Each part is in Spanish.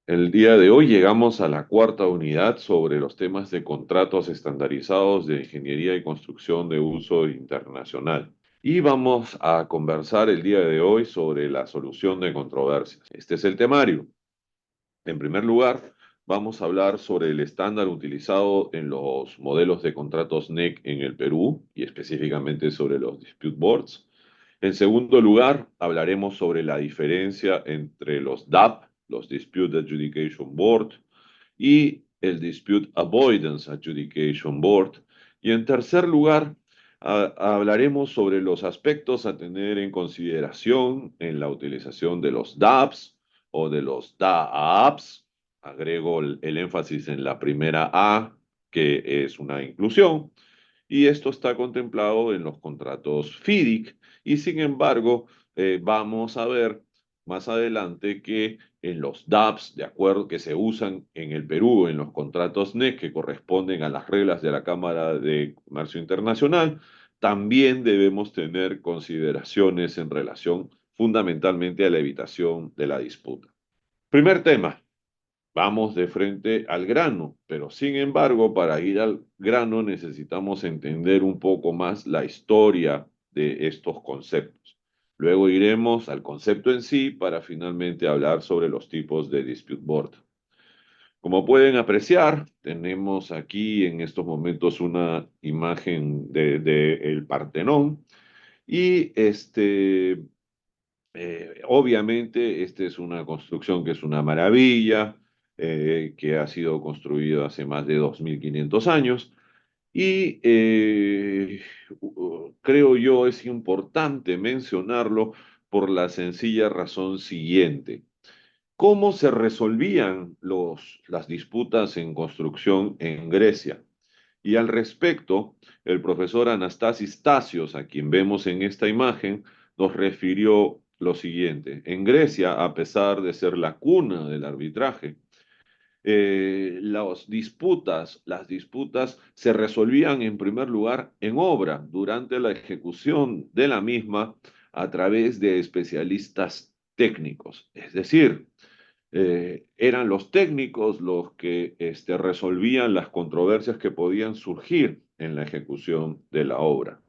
El día de hoy llegamos a la cuarta unidad sobre los temas de contratos estandarizados de ingeniería y construcción de uso internacional. Y vamos a conversar el día de hoy sobre la solución de controversias. Este es el temario. En primer lugar, vamos a hablar sobre el estándar utilizado en los modelos de contratos NEC en el Perú y específicamente sobre los dispute boards. En segundo lugar, hablaremos sobre la diferencia entre los DAB, los Dispute Adjudication Board, y el Dispute Avoidance Adjudication Board. Y en tercer lugar, hablaremos sobre los aspectos a tener en consideración en la utilización de los DABs o de los DAAPs. Agrego el énfasis en la primera A, que es una inclusión, y esto está contemplado en los contratos FIDIC. Y sin embargo, vamos a ver más adelante que en los DAPs, de acuerdo que se usan en el Perú, en los contratos NEC que corresponden a las reglas de la Cámara de Comercio Internacional, también debemos tener consideraciones en relación fundamentalmente a la evitación de la disputa. Primer tema, vamos de frente al grano, pero sin embargo, para ir al grano necesitamos entender un poco más la historia de estos conceptos. Luego iremos al concepto en sí para finalmente hablar sobre los tipos de dispute board. Como pueden apreciar, tenemos aquí en estos momentos una imagen de el Partenón y obviamente, esta es una construcción que es una maravilla, que ha sido construida hace más de 2500 años y creo yo es importante mencionarlo por la sencilla razón siguiente. ¿Cómo se resolvían las disputas en construcción en Grecia? Y al respecto, el profesor Anastasis Stasios, a quien vemos en esta imagen, nos refirió lo siguiente. En Grecia, a pesar de ser la cuna del arbitraje, las disputas se resolvían en primer lugar en obra durante la ejecución de la misma a través de especialistas técnicos. Es decir, eran los técnicos los que resolvían las controversias que podían surgir en la ejecución de la obra.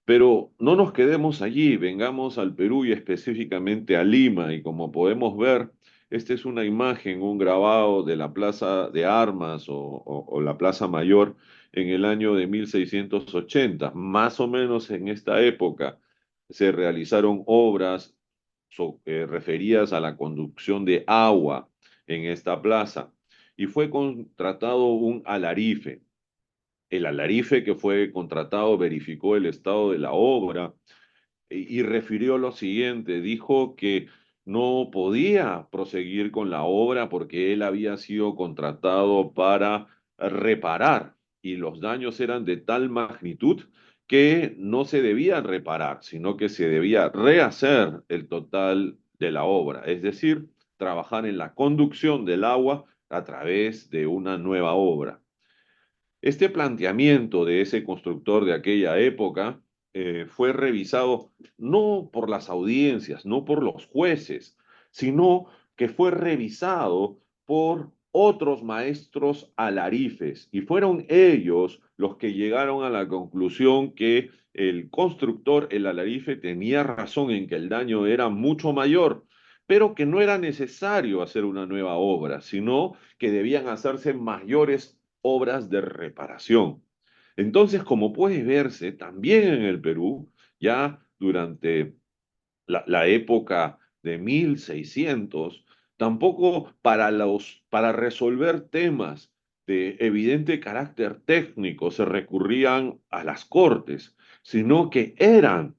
Pero no nos quedemos allí, vengamos al Perú y específicamente a Lima, y como podemos ver, esta es una imagen, un grabado de la Plaza de Armas o la Plaza Mayor en el año de 1680. Más o menos en esta época se realizaron obras referidas a la conducción de agua en esta plaza y fue contratado un alarife. El alarife que fue contratado verificó el estado de la obra y refirió lo siguiente, dijo que no podía proseguir con la obra porque él había sido contratado para reparar y los daños eran de tal magnitud que no se debía reparar, sino que se debía rehacer el total de la obra, es decir, trabajar en la conducción del agua a través de una nueva obra. Este planteamiento de ese constructor de aquella época fue revisado no por las audiencias, no por los jueces, sino que fue revisado por otros maestros alarifes y fueron ellos los que llegaron a la conclusión que el constructor, el alarife, tenía razón en que el daño era mucho mayor, pero que no era necesario hacer una nueva obra, sino que debían hacerse mayores obras de reparación. Entonces, como puede verse, también en el Perú, ya durante la época de 1600, tampoco para resolver temas de evidente carácter técnico se recurrían a las cortes, sino que eran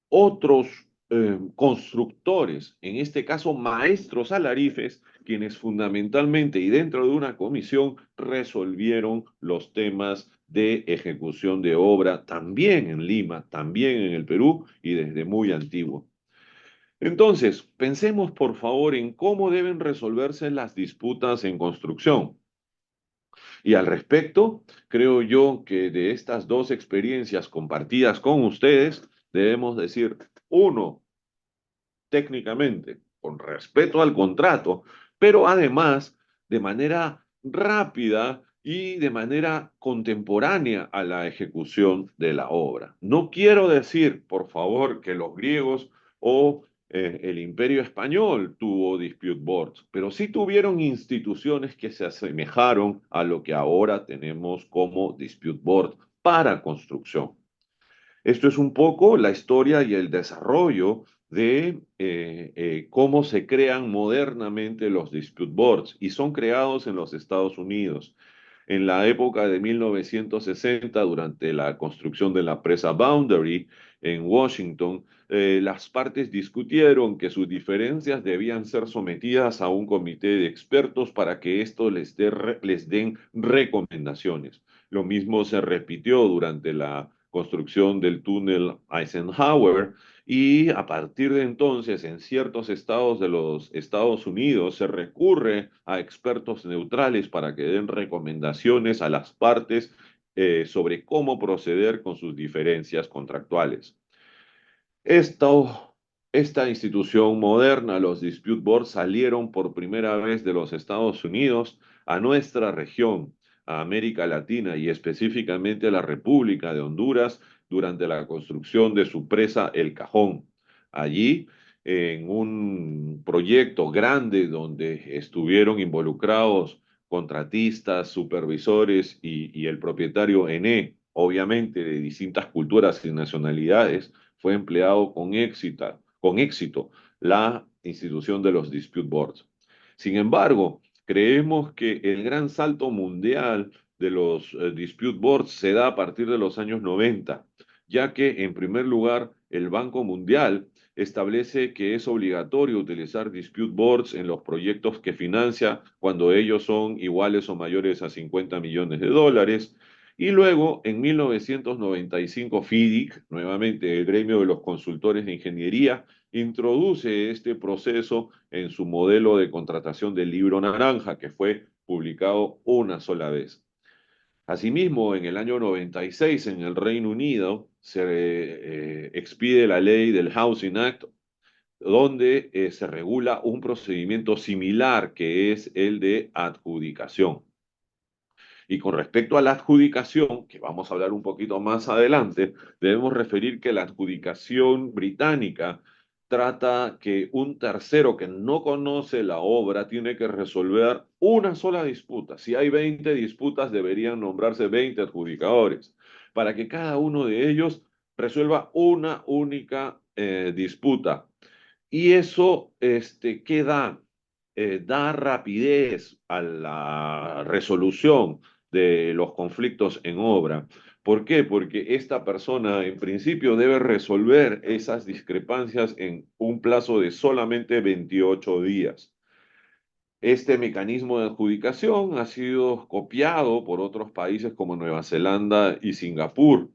otros constructores, en este caso maestros alarifes, quienes fundamentalmente y dentro de una comisión resolvieron los temas de ejecución de obra también en Lima, también en el Perú y desde muy antiguo. Entonces, pensemos por favor en cómo deben resolverse las disputas en construcción. Y al respecto, creo yo que de estas dos experiencias compartidas con ustedes, debemos decir, uno, técnicamente, con respeto al contrato, pero además de manera rápida y de manera contemporánea a la ejecución de la obra. No quiero decir, por favor, que los griegos o el Imperio Español tuvo dispute boards, pero sí tuvieron instituciones que se asemejaron a lo que ahora tenemos como dispute board para construcción. Esto es un poco la historia y el desarrollo de cómo se crean modernamente los dispute boards y son creados en los Estados Unidos. En la época de 1960, durante la construcción de la presa Boundary en Washington, las partes discutieron que sus diferencias debían ser sometidas a un comité de expertos para que esto les den recomendaciones. Lo mismo se repitió durante la construcción del túnel Eisenhower y a partir de entonces en ciertos estados de los Estados Unidos se recurre a expertos neutrales para que den recomendaciones a las partes sobre cómo proceder con sus diferencias contractuales. Esto, esta institución moderna, los dispute boards, salieron por primera vez de los Estados Unidos a nuestra región, a América Latina y específicamente a la República de Honduras durante la construcción de su presa El Cajón. Allí, en un proyecto grande donde estuvieron involucrados contratistas, supervisores y el propietario ENE, obviamente de distintas culturas y nacionalidades, fue empleado con éxito la institución de los dispute boards. Sin embargo, creemos que el gran salto mundial de los dispute boards se da a partir de los años 90, ya que en primer lugar el Banco Mundial establece que es obligatorio utilizar dispute boards en los proyectos que financia cuando ellos son iguales o mayores a 50 millones de dólares. Y luego, en 1995, FIDIC, nuevamente el gremio de los consultores de ingeniería, introduce este proceso en su modelo de contratación del libro naranja, que fue publicado una sola vez. Asimismo, en el año 96, en el Reino Unido, se expide la ley del Housing Act, donde se regula un procedimiento similar que es el de adjudicación. Y con respecto a la adjudicación, que vamos a hablar un poquito más adelante, debemos referir que la adjudicación británica trata que un tercero que no conoce la obra tiene que resolver una sola disputa. Si hay 20 disputas, deberían nombrarse 20 adjudicadores para que cada uno de ellos resuelva una única disputa. Y eso, ¿qué da? Da rapidez a la resolución de los conflictos en obra. ¿Por qué? Porque esta persona en principio debe resolver esas discrepancias en un plazo de solamente 28 días. Este mecanismo de adjudicación ha sido copiado por otros países como Nueva Zelanda y Singapur.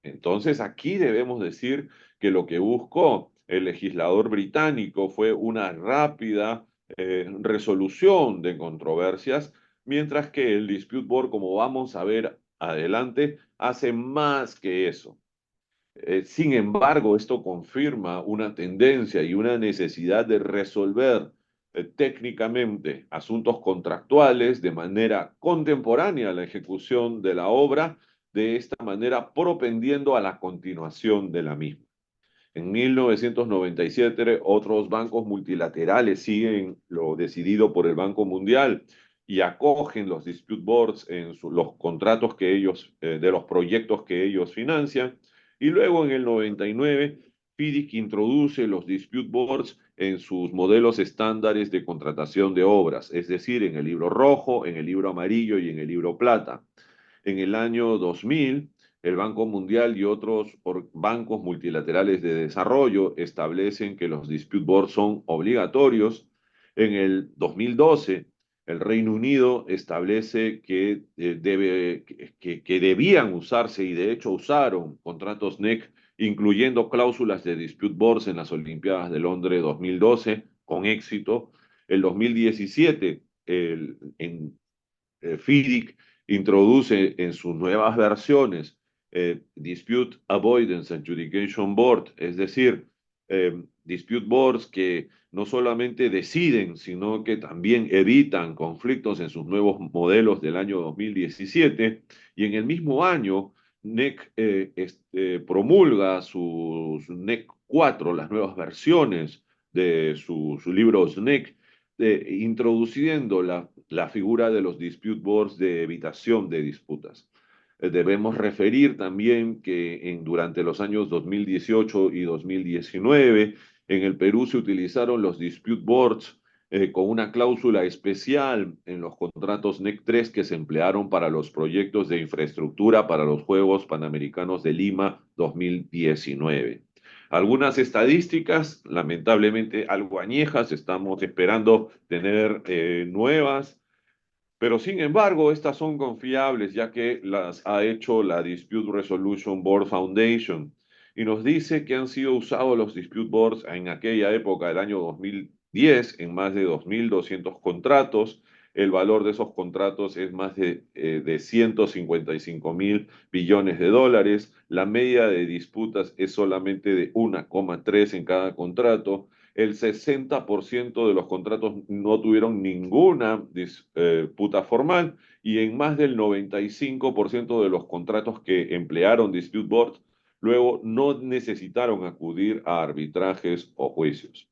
Entonces, aquí debemos decir que lo que buscó el legislador británico fue una rápida resolución de controversias, mientras que el dispute board, como vamos a ver adelante, hace más que eso. Sin embargo, esto confirma una tendencia y una necesidad de resolver técnicamente asuntos contractuales de manera contemporánea a la ejecución de la obra, de esta manera propendiendo a la continuación de la misma. En 1997, otros bancos multilaterales siguen lo decidido por el Banco Mundial y acogen los dispute boards en los contratos que ellos, de los proyectos que ellos financian. Y luego en el 99, FIDIC introduce los dispute boards en sus modelos estándares de contratación de obras, es decir, en el libro rojo, en el libro amarillo y en el libro plata. En el año 2000, el Banco Mundial y otros bancos multilaterales de desarrollo establecen que los dispute boards son obligatorios. En el 2012, el Reino Unido establece que debían usarse y de hecho usaron contratos NEC, incluyendo cláusulas de dispute boards en las Olimpiadas de Londres 2012, con éxito. El 2017, FIDIC introduce en sus nuevas versiones Dispute Avoidance Adjudication Board, es decir, dispute boards que no solamente deciden, sino que también evitan conflictos en sus nuevos modelos del año 2017. Y en el mismo año, NEC promulga sus NEC 4, las nuevas versiones de su libro SNEC, introduciendo la figura de los dispute boards de evitación de disputas. Debemos referir también que durante los años 2018 y 2019 en el Perú se utilizaron los dispute boards con una cláusula especial en los contratos NEC 3 que se emplearon para los proyectos de infraestructura para los Juegos Panamericanos de Lima 2019. Algunas estadísticas, lamentablemente algo añejas, estamos esperando tener nuevas, pero sin embargo, estas son confiables ya que las ha hecho la Dispute Resolution Board Foundation y nos dice que han sido usados los dispute boards en aquella época, el año 2010, en más de 2.200 contratos. El valor de esos contratos es más de 155 mil billones de dólares. La media de disputas es solamente de 1,3 en cada contrato. El 60% de los contratos no tuvieron ninguna disputa formal y en más del 95% de los contratos que emplearon dispute boards, luego no necesitaron acudir a arbitrajes o juicios.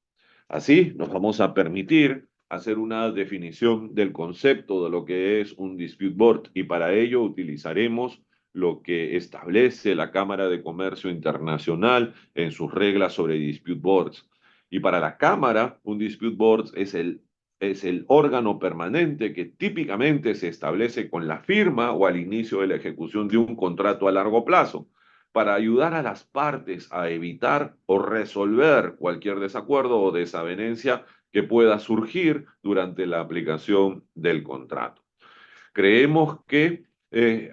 Así, nos vamos a permitir hacer una definición del concepto de lo que es un dispute board y para ello utilizaremos lo que establece la Cámara de Comercio Internacional en sus reglas sobre dispute boards. Y para la Cámara, un dispute board es el órgano permanente que típicamente se establece con la firma o al inicio de la ejecución de un contrato a largo plazo para ayudar a las partes a evitar o resolver cualquier desacuerdo o desavenencia que pueda surgir durante la aplicación del contrato. Creemos que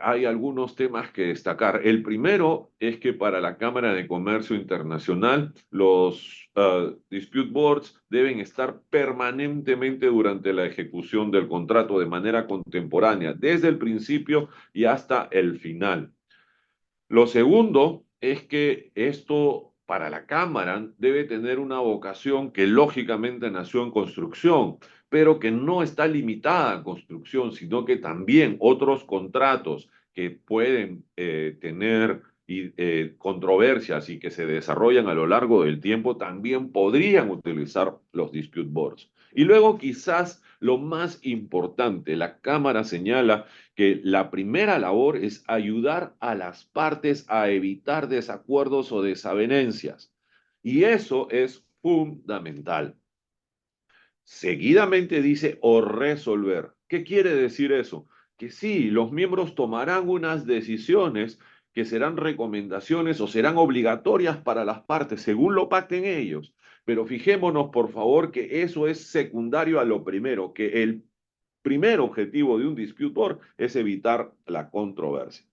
hay algunos temas que destacar. El primero es que para la Cámara de Comercio Internacional, los dispute boards deben estar permanentemente durante la ejecución del contrato de manera contemporánea, desde el principio y hasta el final. Lo segundo es que esto para la Cámara debe tener una vocación que lógicamente nació en construcción, pero que no está limitada a construcción, sino que también otros contratos que pueden tener controversias y que se desarrollan a lo largo del tiempo también podrían utilizar los dispute boards. Y luego quizás lo más importante, la Cámara señala que la primera labor es ayudar a las partes a evitar desacuerdos o desavenencias. Y eso es fundamental. Seguidamente dice o resolver. ¿Qué quiere decir eso? Que sí, los miembros tomarán unas decisiones que serán recomendaciones o serán obligatorias para las partes, según lo pacten ellos. Pero fijémonos, por favor, que eso es secundario a lo primero, que el primer objetivo de un dispute board es evitar la controversia.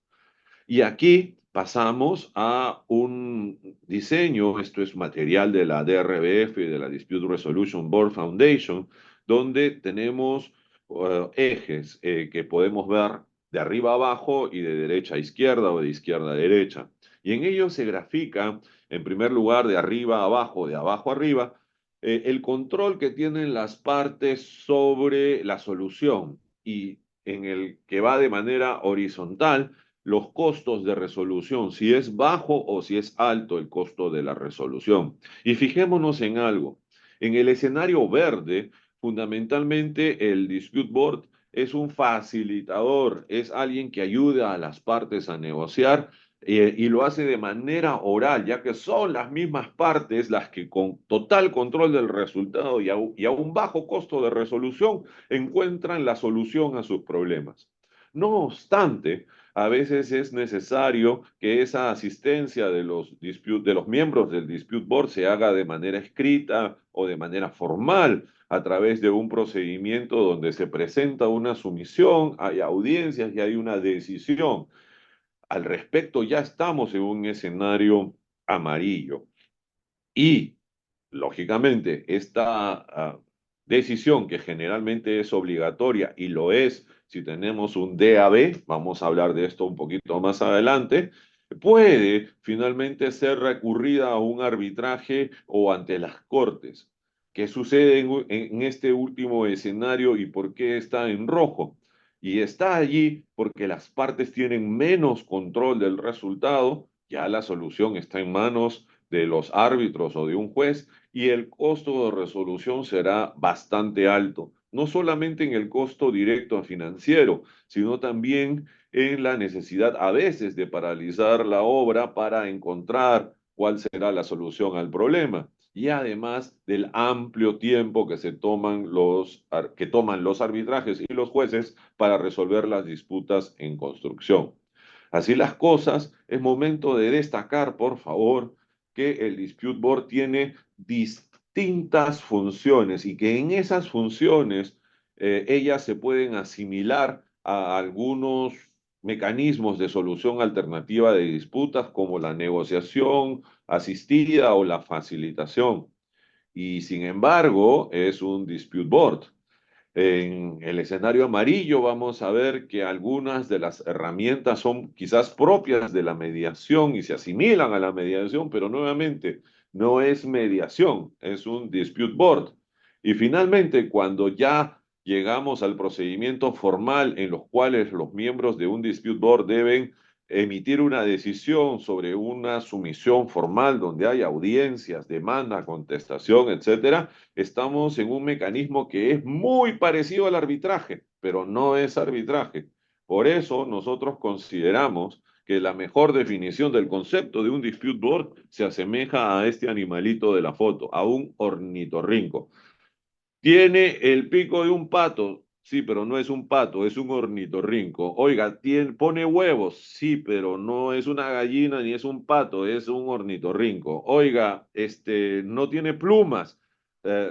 Y aquí pasamos a un diseño, esto es material de la DRBF y de la Dispute Resolution Board Foundation, donde tenemos ejes que podemos ver de arriba a abajo y de derecha a izquierda o de izquierda a derecha. Y en ellos se grafica, en primer lugar, de arriba a abajo, de abajo a arriba, el control que tienen las partes sobre la solución y en el que va de manera horizontal los costos de resolución, si es bajo o si es alto el costo de la resolución. Y fijémonos en algo. En el escenario verde, fundamentalmente el dispute board es un facilitador, es alguien que ayuda a las partes a negociar y lo hace de manera oral, ya que son las mismas partes las que con total control del resultado y a un bajo costo de resolución encuentran la solución a sus problemas. No obstante, a veces es necesario que esa asistencia de los miembros del dispute board se haga de manera escrita o de manera formal a través de un procedimiento donde se presenta una sumisión, hay audiencias y hay una decisión. Al respecto, ya estamos en un escenario amarillo. Y, lógicamente, esta decisión que generalmente es obligatoria y lo es si tenemos un DAB, vamos a hablar de esto un poquito más adelante, puede finalmente ser recurrida a un arbitraje o ante las cortes. ¿Qué sucede en este último escenario y por qué está en rojo? Y está allí porque las partes tienen menos control del resultado, ya la solución está en manos de los árbitros o de un juez y el costo de resolución será bastante alto, no solamente en el costo directo financiero, sino también en la necesidad a veces de paralizar la obra para encontrar cuál será la solución al problema. Y además del amplio tiempo que que toman los arbitrajes y los jueces para resolver las disputas en construcción. Así las cosas, es momento de destacar, por favor, que el Dispute Board tiene distintas funciones y que en esas funciones ellas se pueden asimilar a algunos mecanismos de solución alternativa de disputas como la negociación asistida o la facilitación. Y sin embargo, es un dispute board. En el escenario amarillo vamos a ver que algunas de las herramientas son quizás propias de la mediación y se asimilan a la mediación, pero nuevamente no es mediación, es un dispute board. Y finalmente, cuando ya llegamos al procedimiento formal en los cuales los miembros de un dispute board deben emitir una decisión sobre una sumisión formal donde hay audiencias, demanda, contestación, etcétera, estamos en un mecanismo que es muy parecido al arbitraje, pero no es arbitraje. Por eso nosotros consideramos que la mejor definición del concepto de un dispute board se asemeja a este animalito de la foto, a un ornitorrinco. Tiene el pico de un pato, sí, pero no es un pato, es un ornitorrinco. Oiga, pone huevos, sí, pero no es una gallina ni es un pato, es un ornitorrinco. Oiga, no tiene plumas,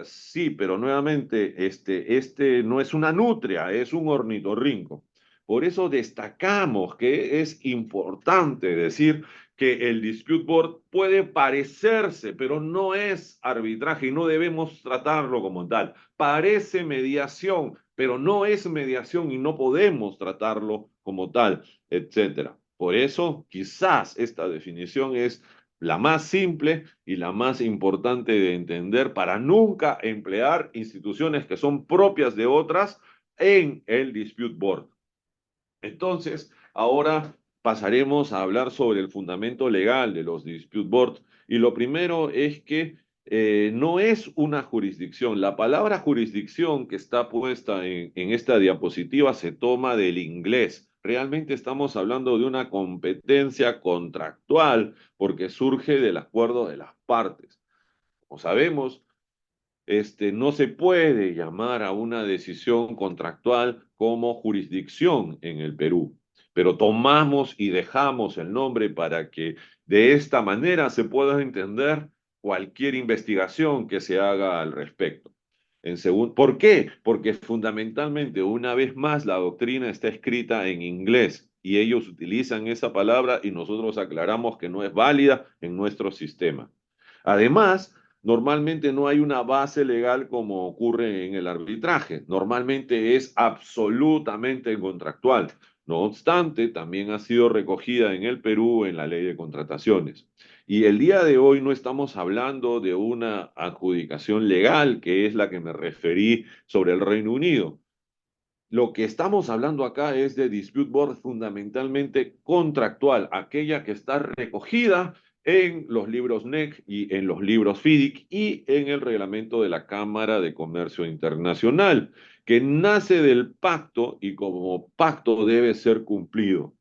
sí, pero nuevamente, este no es una nutria, es un ornitorrinco. Por eso destacamos que es importante decir que el dispute board puede parecerse, pero no es arbitraje y no debemos tratarlo como tal. Parece mediación, pero no es mediación y no podemos tratarlo como tal, etcétera. Por eso, quizás esta definición es la más simple y la más importante de entender para nunca emplear instituciones que son propias de otras en el dispute board. Entonces, ahora pasaremos a hablar sobre el fundamento legal de los dispute boards. Y lo primero es que no es una jurisdicción. La palabra jurisdicción que está puesta en esta diapositiva se toma del inglés. Realmente estamos hablando de una competencia contractual porque surge del acuerdo de las partes. Como sabemos, no se puede llamar a una decisión contractual como jurisdicción en el Perú, pero tomamos y dejamos el nombre para que de esta manera se pueda entender cualquier investigación que se haga al respecto. ¿Por qué? Porque fundamentalmente, una vez más, la doctrina está escrita en inglés y ellos utilizan esa palabra y nosotros aclaramos que no es válida en nuestro sistema. Además, normalmente no hay una base legal como ocurre en el arbitraje. Normalmente es absolutamente contractual. No obstante, también ha sido recogida en el Perú en la ley de contrataciones. Y el día de hoy no estamos hablando de una adjudicación legal, que es la que me referí sobre el Reino Unido. Lo que estamos hablando acá es de dispute board fundamentalmente contractual, aquella que está recogida en los libros NEC y en los libros FIDIC y en el reglamento de la Cámara de Comercio Internacional, que nace del pacto y como pacto debe ser cumplido.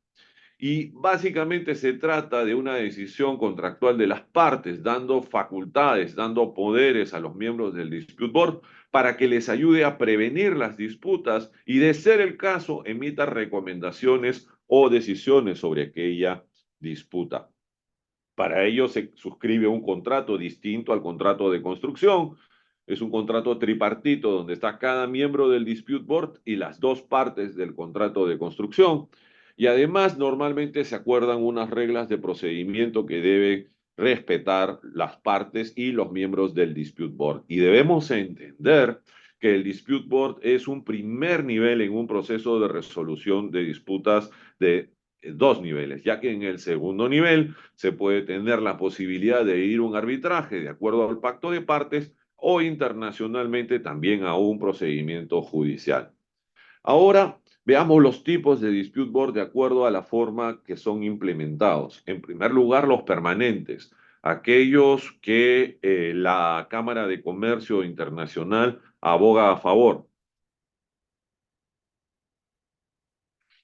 Y básicamente se trata de una decisión contractual de las partes, dando facultades, dando poderes a los miembros del Dispute Board para que les ayude a prevenir las disputas y, de ser el caso, emita recomendaciones o decisiones sobre aquella disputa. Para ello se suscribe un contrato distinto al contrato de construcción. Es un contrato tripartito donde está cada miembro del Dispute Board y las dos partes del contrato de construcción. Y además normalmente se acuerdan unas reglas de procedimiento que deben respetar las partes y los miembros del Dispute Board. Y debemos entender que el Dispute Board es un primer nivel en un proceso de resolución de disputas dos niveles, ya que en el segundo nivel se puede tener la posibilidad de ir a un arbitraje de acuerdo al pacto de partes o internacionalmente también a un procedimiento judicial. Ahora veamos los tipos de dispute board de acuerdo a la forma que son implementados. En primer lugar, los permanentes, aquellos que la Cámara de Comercio Internacional aboga a favor.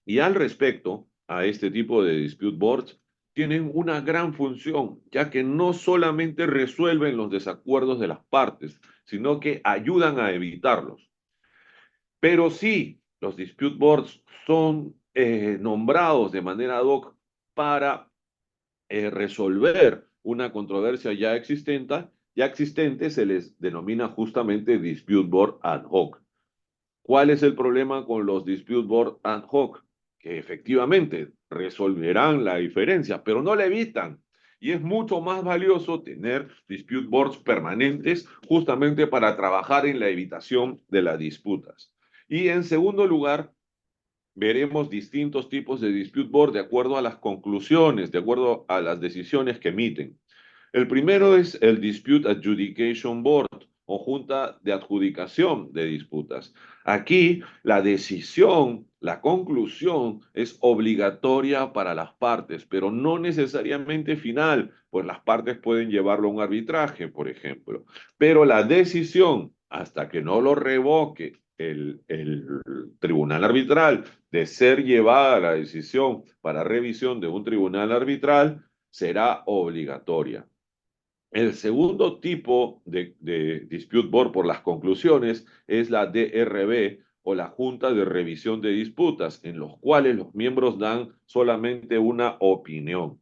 Y al respecto a este tipo de dispute boards, tienen una gran función, ya que no solamente resuelven los desacuerdos de las partes, sino que ayudan a evitarlos. Pero sí, los dispute boards son nombrados de manera ad hoc para resolver una controversia ya existente, se les denomina justamente dispute board ad hoc. ¿Cuál es el problema con los dispute board ad hoc? Que efectivamente resolverán la diferencia, pero no la evitan. Y es mucho más valioso tener dispute boards permanentes justamente para trabajar en la evitación de las disputas. Y en segundo lugar, veremos distintos tipos de dispute board de acuerdo a las conclusiones, de acuerdo a las decisiones que emiten. El primero es el Dispute Adjudication Board o Junta de Adjudicación de Disputas. Aquí la decisión, la conclusión es obligatoria para las partes, pero no necesariamente final, pues las partes pueden llevarlo a un arbitraje, por ejemplo. Pero la decisión, hasta que no lo revoque el tribunal arbitral, de ser llevada la decisión para revisión de un tribunal arbitral, será obligatoria. El segundo tipo de dispute board por las conclusiones es la DRB o la Junta de Revisión de Disputas, en los cuales los miembros dan solamente una opinión.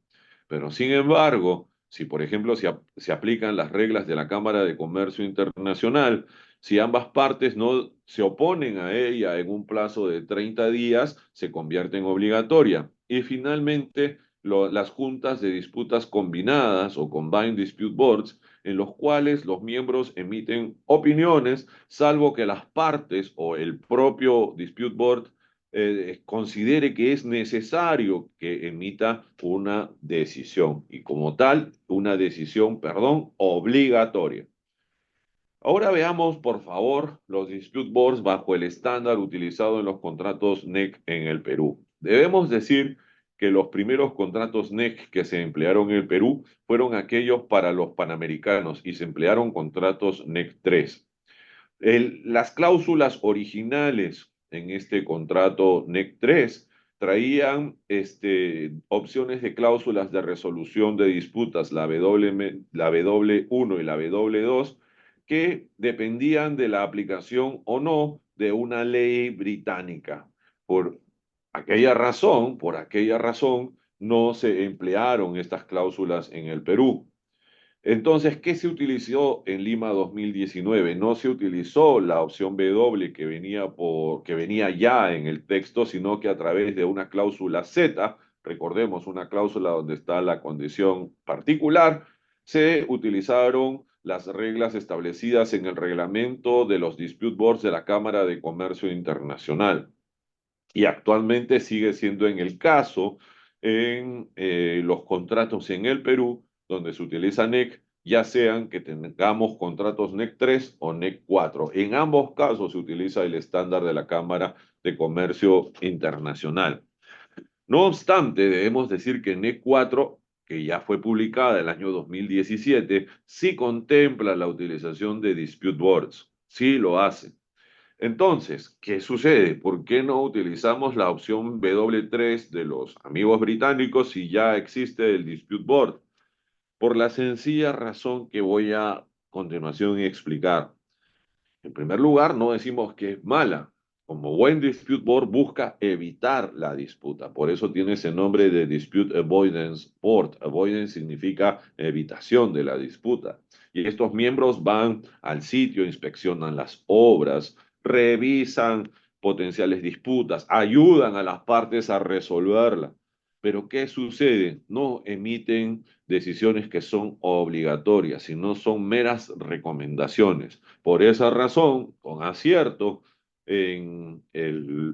Pero sin embargo, si por ejemplo se aplican las reglas de la Cámara de Comercio Internacional, si ambas partes no se oponen a ella en un plazo de 30 días, se convierte en obligatoria. Y finalmente, las juntas de disputas combinadas o combined dispute boards, en los cuales los miembros emiten opiniones, salvo que las partes o el propio dispute board considere que es necesario que emita una decisión y como tal, una decisión, perdón, obligatoria. Ahora veamos, por favor, los dispute boards bajo el estándar utilizado en los contratos NEC en el Perú. Debemos decir que los primeros contratos NEC que se emplearon en el Perú fueron aquellos para los panamericanos y se emplearon contratos NEC 3. Las cláusulas originales en este contrato NEC 3 traían opciones de cláusulas de resolución de disputas, la W1 y la W2, que dependían de la aplicación o no de una ley británica. Por aquella razón, no se emplearon estas cláusulas en el Perú. Entonces, ¿qué se utilizó en Lima 2019? No se utilizó la opción W que venía ya en el texto, sino que a través de una cláusula Z, recordemos una cláusula donde está la condición particular, se utilizaron las reglas establecidas en el reglamento de los dispute boards de la Cámara de Comercio Internacional. Y actualmente sigue siendo en el caso en los contratos en el Perú, donde se utiliza NEC, ya sean que tengamos contratos NEC 3 o NEC 4. En ambos casos se utiliza el estándar de la Cámara de Comercio Internacional. No obstante, debemos decir que NEC 4, que ya fue publicada el año 2017, sí contempla la utilización de dispute boards. Sí lo hace. Entonces, ¿qué sucede? ¿Por qué no utilizamos la opción W3 de los amigos británicos si ya existe el dispute board? Por la sencilla razón que voy a continuación explicar. En primer lugar, no decimos que es mala. Como buen dispute board busca evitar la disputa. Por eso tiene ese nombre de Dispute Avoidance Board. Avoidance significa evitación de la disputa. Y estos miembros van al sitio, inspeccionan las obras, revisan potenciales disputas, ayudan a las partes a resolverla. Pero ¿qué sucede? No emiten decisiones que son obligatorias, sino son meras recomendaciones. Por esa razón, con acierto, en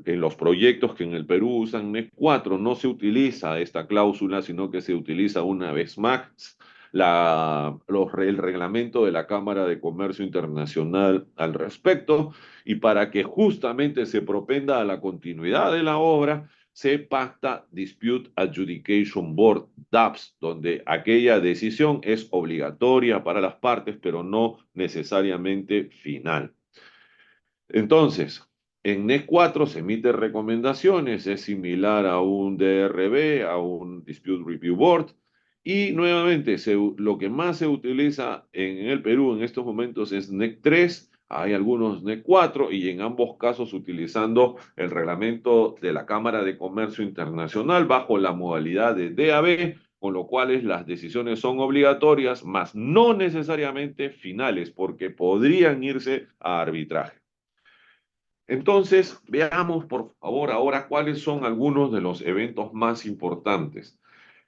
los proyectos que en el Perú usan NEC 4 no se utiliza esta cláusula, sino que se utiliza una vez más el reglamento de la Cámara de Comercio Internacional al respecto, y para que justamente se propenda a la continuidad de la obra, se pacta Dispute Adjudication Board, DAPS, donde aquella decisión es obligatoria para las partes, pero no necesariamente final. Entonces, en NEC 4 se emiten recomendaciones, es similar a un DRB, a un Dispute Review Board, y nuevamente lo que más se utiliza en el Perú en estos momentos es NEC 3, hay algunos NEC 4, y en ambos casos utilizando el reglamento de la Cámara de Comercio Internacional bajo la modalidad de DAB, con lo cual las decisiones son obligatorias, mas no necesariamente finales, porque podrían irse a arbitraje. Entonces, veamos por favor ahora cuáles son algunos de los eventos más importantes.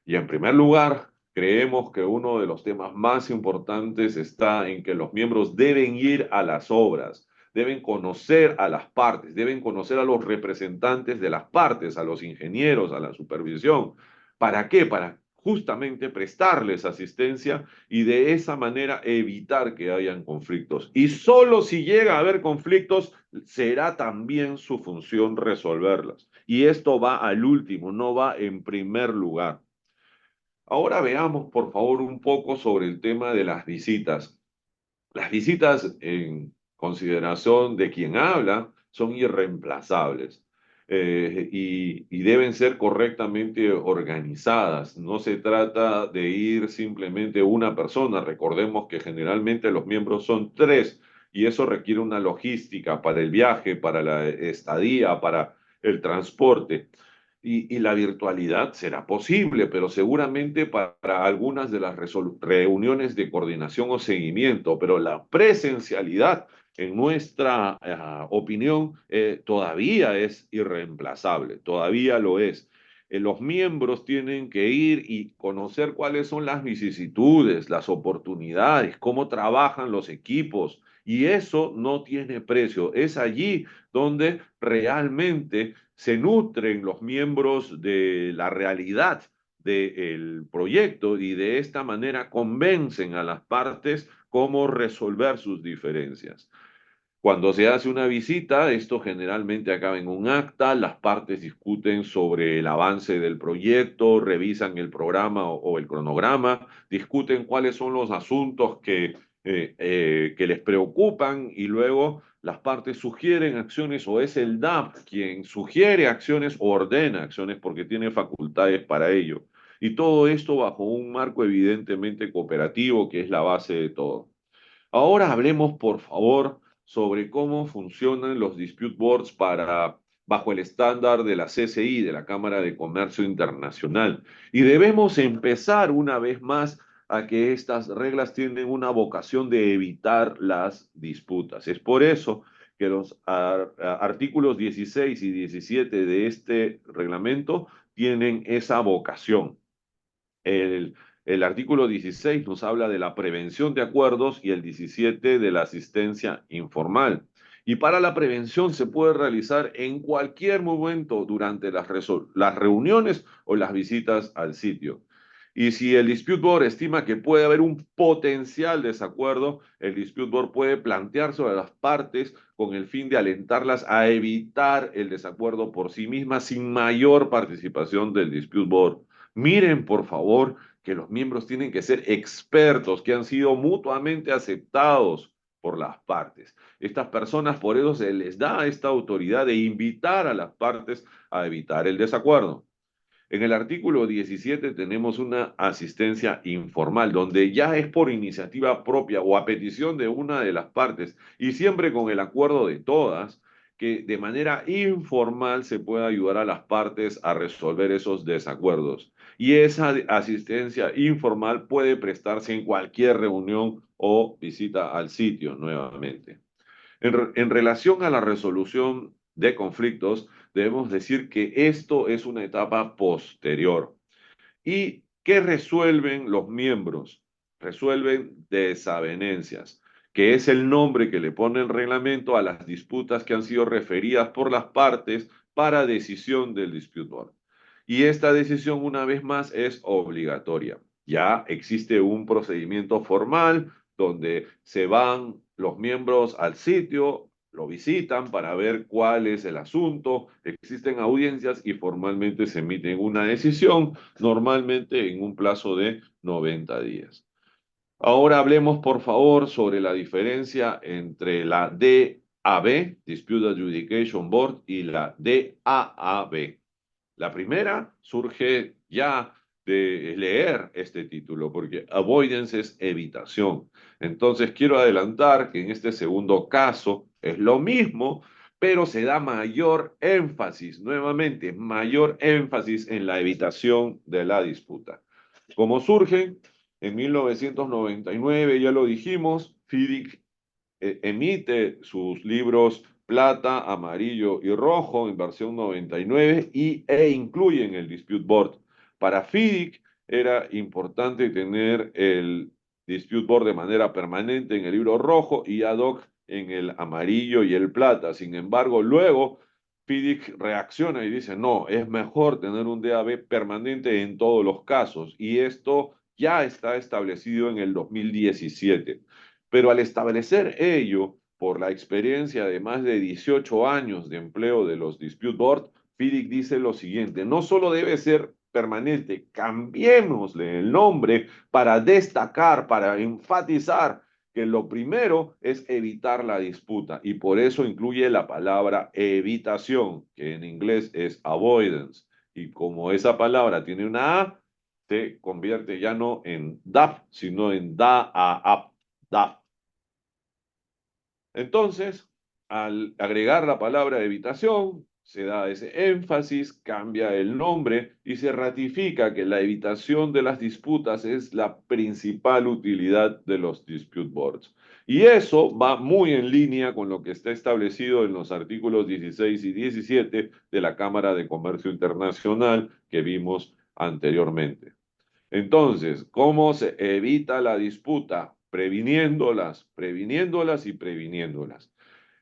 Y en primer lugar, creemos que uno de los temas más importantes está en que los miembros deben ir a las obras, deben conocer a las partes, deben conocer a los representantes de las partes, a los ingenieros, a la supervisión. ¿Para qué? Para justamente prestarles asistencia y de esa manera evitar que hayan conflictos. Y solo si llega a haber conflictos, será también su función resolverlas. Y esto va al último, no va en primer lugar. Ahora veamos, por favor, un poco sobre el tema de las visitas. Las visitas, en consideración de quien habla, son irreemplazables y deben ser correctamente organizadas. No se trata de ir simplemente una persona. Recordemos que generalmente los miembros son tres y eso requiere una logística para el viaje, para la estadía, para el transporte. Y la virtualidad será posible, pero seguramente para algunas de las reuniones de coordinación o seguimiento, pero la presencialidad, en nuestra opinión, todavía es irreemplazable, todavía lo es. Los miembros tienen que ir y conocer cuáles son las vicisitudes, las oportunidades, cómo trabajan los equipos, y eso no tiene precio. Es allí donde realmente se nutren los miembros de la realidad del proyecto y de esta manera convencen a las partes cómo resolver sus diferencias. Cuando se hace una visita, esto generalmente acaba en un acta, las partes discuten sobre el avance del proyecto, revisan el programa o el cronograma, discuten cuáles son los asuntos que les preocupan y luego las partes sugieren acciones o es el DAP quien sugiere acciones o ordena acciones porque tiene facultades para ello. Y todo esto bajo un marco evidentemente cooperativo que es la base de todo. Ahora hablemos, por favor, sobre cómo funcionan los dispute boards bajo el estándar de la CCI, de la Cámara de Comercio Internacional. Y debemos empezar una vez más a que estas reglas tienen una vocación de evitar las disputas. Es por eso que los artículos 16 y 17 de este reglamento tienen esa vocación. El, el artículo 16 nos habla de la prevención de acuerdos y el 17 de la asistencia informal. Y para la prevención se puede realizar en cualquier momento durante las reuniones o las visitas al sitio. Y si el Dispute Board estima que puede haber un potencial desacuerdo, el Dispute Board puede plantearse a las partes con el fin de alentarlas a evitar el desacuerdo por sí mismas sin mayor participación del Dispute Board. Miren, por favor, que los miembros tienen que ser expertos, que han sido mutuamente aceptados por las partes. Estas personas, por eso se les da esta autoridad de invitar a las partes a evitar el desacuerdo. En el artículo 17 tenemos una asistencia informal, donde ya es por iniciativa propia o a petición de una de las partes, y siempre con el acuerdo de todas, que de manera informal se pueda ayudar a las partes a resolver esos desacuerdos. Y esa asistencia informal puede prestarse en cualquier reunión o visita al sitio nuevamente. En relación a la resolución de conflictos, debemos decir que esto es una etapa posterior. ¿Y qué resuelven los miembros? Resuelven desavenencias. que es el nombre que le pone el reglamento a las disputas que han sido referidas por las partes para decisión del dispute board. Y esta decisión, una vez más, es obligatoria. Ya existe un procedimiento formal donde se van los miembros al sitio, lo visitan para ver cuál es el asunto, existen audiencias y formalmente se emite una decisión, normalmente en un plazo de 90 días. Ahora hablemos, por favor, sobre la diferencia entre la DAB, Dispute Adjudication Board, y la DAAB. La primera surge ya de leer este título, porque avoidance es evitación. Entonces quiero adelantar que en este segundo caso es lo mismo, pero se da mayor énfasis, nuevamente, mayor énfasis en la evitación de la disputa. Como surgen en 1999, ya lo dijimos, FIDIC emite sus libros plata, amarillo y rojo en versión 99 e incluyen el Dispute Board. Para FIDIC era importante tener el Dispute Board de manera permanente en el libro rojo y ad hoc en el amarillo y el plata. Sin embargo, luego FIDIC reacciona y dice, no, es mejor tener un DAB permanente en todos los casos. Y esto ya está establecido en el 2017. Pero al establecer ello, por la experiencia de más de 18 años de empleo de los Dispute Board, FIDIC dice lo siguiente, no solo debe ser permanente, cambiémosle el nombre para destacar, para enfatizar que lo primero es evitar la disputa y por eso incluye la palabra evitación, que en inglés es avoidance. Y como esa palabra tiene una A, se convierte ya no en DAP, sino en DAAP. DAP. Entonces, al agregar la palabra evitación, se da ese énfasis, cambia el nombre y se ratifica que la evitación de las disputas es la principal utilidad de los dispute boards. Y eso va muy en línea con lo que está establecido en los artículos 16 y 17 de la Cámara de Comercio Internacional que vimos anteriormente. Entonces, ¿cómo se evita la disputa? Previniéndolas, previniéndolas y previniéndolas.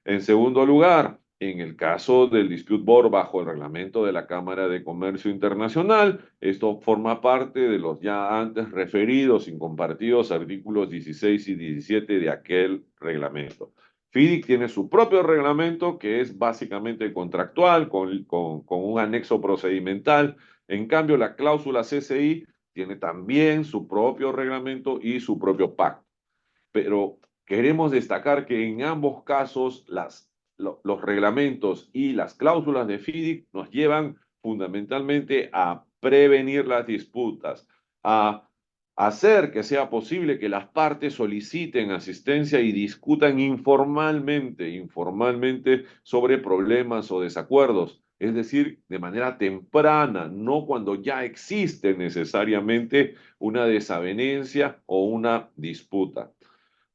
En segundo lugar, en el caso del dispute board bajo el reglamento de la Cámara de Comercio Internacional, esto forma parte de los ya antes referidos y compartidos artículos 16 y 17 de aquel reglamento. FIDIC tiene su propio reglamento que es básicamente contractual con un anexo procedimental. En cambio, la cláusula CCI tiene también su propio reglamento y su propio pacto. Pero queremos destacar que en ambos casos los reglamentos y las cláusulas de FIDIC nos llevan fundamentalmente a prevenir las disputas, a hacer que sea posible que las partes soliciten asistencia y discutan informalmente sobre problemas o desacuerdos. Es decir, de manera temprana, no cuando ya existe necesariamente una desavenencia o una disputa.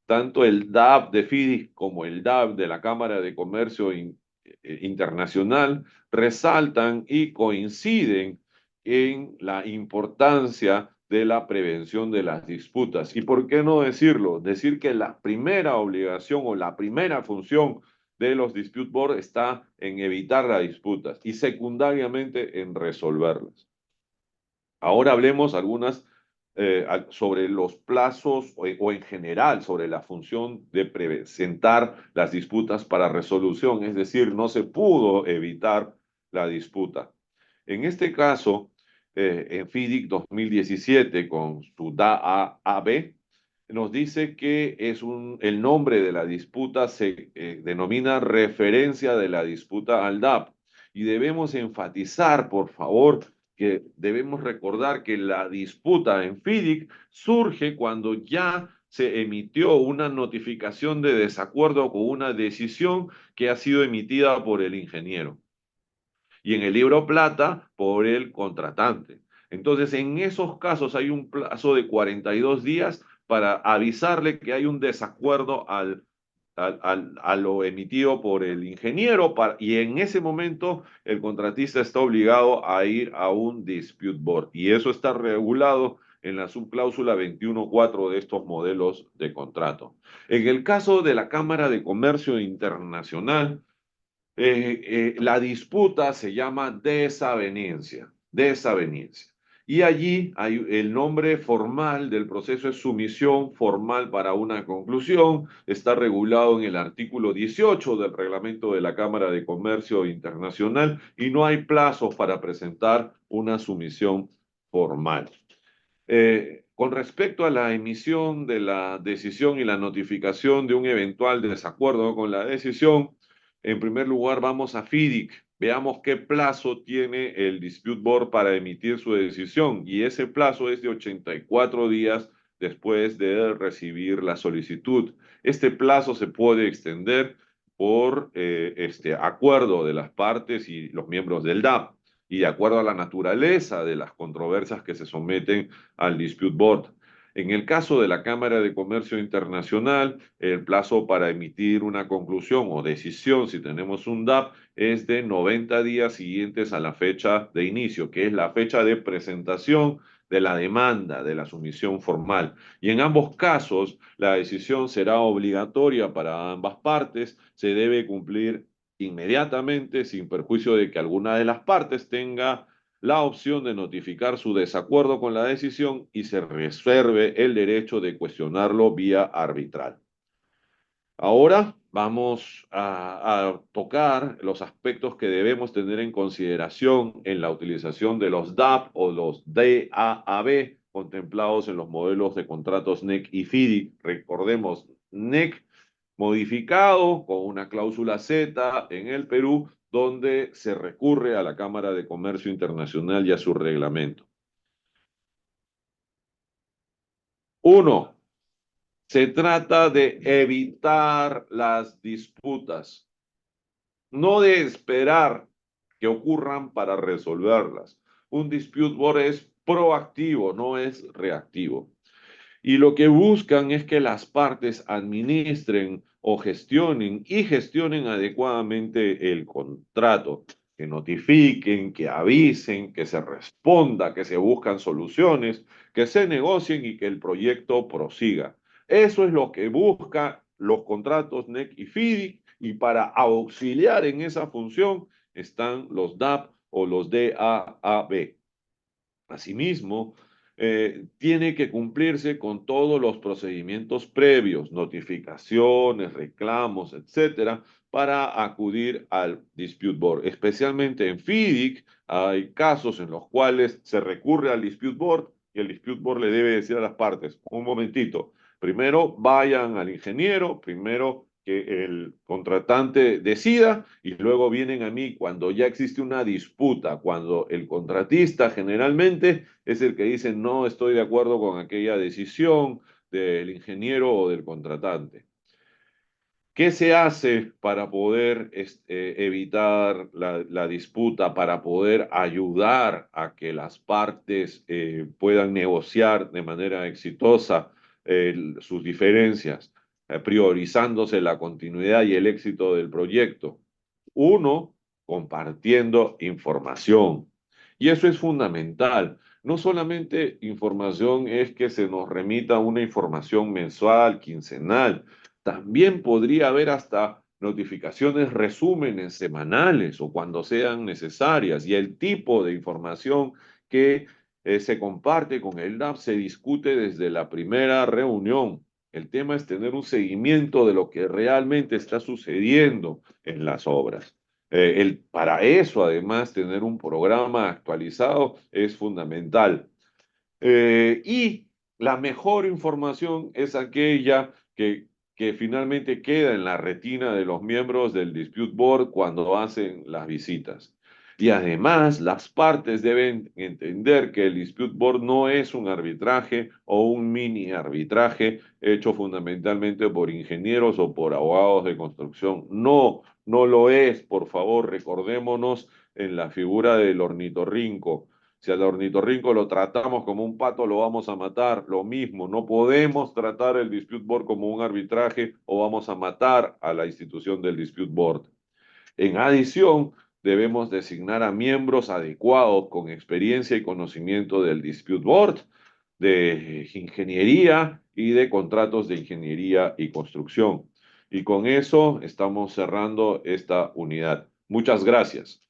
Tanto el DAB de FIDIC como el DAB de la Cámara de Comercio Internacional resaltan y coinciden en la importancia de la prevención de las disputas. ¿Y por qué no decirlo? Decir que la primera obligación o la primera función de los dispute board está en evitar las disputas y secundariamente en resolverlas. Ahora hablemos algunas sobre los plazos o en general sobre la función de presentar las disputas para resolución, es decir, no se pudo evitar la disputa. En este caso, en FIDIC 2017 con su DAAB, nos dice que el nombre de la disputa se denomina referencia de la disputa al DAP. Y debemos enfatizar, por favor, que debemos recordar que la disputa en FIDIC surge cuando ya se emitió una notificación de desacuerdo con una decisión que ha sido emitida por el ingeniero. Y en el libro plata, por el contratante. Entonces, en esos casos hay un plazo de 42 días para avisarle que hay un desacuerdo a lo emitido por el ingeniero y en ese momento el contratista está obligado a ir a un dispute board y eso está regulado en la subcláusula 21.4 de estos modelos de contrato. En el caso de la Cámara de Comercio Internacional, la disputa se llama desaveniencia, desaveniencia. Y allí hay el nombre formal del proceso es sumisión formal para una conclusión. Está regulado en el artículo 18 del reglamento de la Cámara de Comercio Internacional y no hay plazos para presentar una sumisión formal. Con respecto a la emisión de la decisión y la notificación de un eventual desacuerdo con la decisión, en primer lugar vamos a FIDIC. Veamos qué plazo tiene el Dispute Board para emitir su decisión y ese plazo es de 84 días después de recibir la solicitud. Este plazo se puede extender por este acuerdo de las partes y los miembros del DAP y de acuerdo a la naturaleza de las controversias que se someten al Dispute Board. En el caso de la Cámara de Comercio Internacional, el plazo para emitir una conclusión o decisión, si tenemos un DAP, es de 90 días siguientes a la fecha de inicio, que es la fecha de presentación de la demanda, de la sumisión formal. Y en ambos casos, la decisión será obligatoria para ambas partes, se debe cumplir inmediatamente, sin perjuicio de que alguna de las partes tenga la opción de notificar su desacuerdo con la decisión y se reserve el derecho de cuestionarlo vía arbitral. Ahora vamos a tocar los aspectos que debemos tener en consideración en la utilización de los DAP o los DAAB contemplados en los modelos de contratos NEC y FIDIC. Recordemos, NEC modificado con una cláusula Z en el Perú, donde se recurre a la Cámara de Comercio Internacional y a su reglamento. Uno, se trata de evitar las disputas, no de esperar que ocurran para resolverlas. Un dispute board es proactivo, no es reactivo. Y lo que buscan es que las partes administren o gestionen y gestionen adecuadamente el contrato, que notifiquen, que avisen, que se responda, que se buscan soluciones, que se negocien y que el proyecto prosiga. Eso es lo que busca los contratos NEC y FIDIC y para auxiliar en esa función están los DAP o los DAAB. Asimismo, tiene que cumplirse con todos los procedimientos previos, notificaciones, reclamos, etcétera, para acudir al Dispute Board. Especialmente en FIDIC hay casos en los cuales se recurre al Dispute Board y el Dispute Board le debe decir a las partes, un momentito, primero vayan al ingeniero, primero que el contratante decida y luego vienen a mí cuando ya existe una disputa, cuando el contratista generalmente es el que dice no estoy de acuerdo con aquella decisión del ingeniero o del contratante. ¿Qué se hace para poder evitar la disputa, para poder ayudar a que las partes puedan negociar de manera exitosa sus diferencias, priorizándose la continuidad y el éxito del proyecto? Uno, compartiendo información. Y eso es fundamental. No solamente información es que se nos remita una información mensual, quincenal, también podría haber hasta notificaciones, resúmenes semanales o cuando sean necesarias. Y el tipo de información que se comparte con el DAP se discute desde la primera reunión. El tema es tener un seguimiento de lo que realmente está sucediendo en las obras. Para eso, además, tener un programa actualizado es fundamental. Y la mejor información es aquella que finalmente queda en la retina de los miembros del Dispute Board cuando hacen las visitas. Y además, las partes deben entender que el Dispute Board no es un arbitraje o un mini arbitraje hecho fundamentalmente por ingenieros o por abogados de construcción. No, no lo es. Por favor, recordémonos en la figura del ornitorrinco. Si al ornitorrinco lo tratamos como un pato, lo vamos a matar. Lo mismo, no podemos tratar el Dispute Board como un arbitraje o vamos a matar a la institución del Dispute Board. En adición, debemos designar a miembros adecuados con experiencia y conocimiento del Dispute Board de ingeniería y de contratos de ingeniería y construcción. Y con eso estamos cerrando esta unidad. Muchas gracias.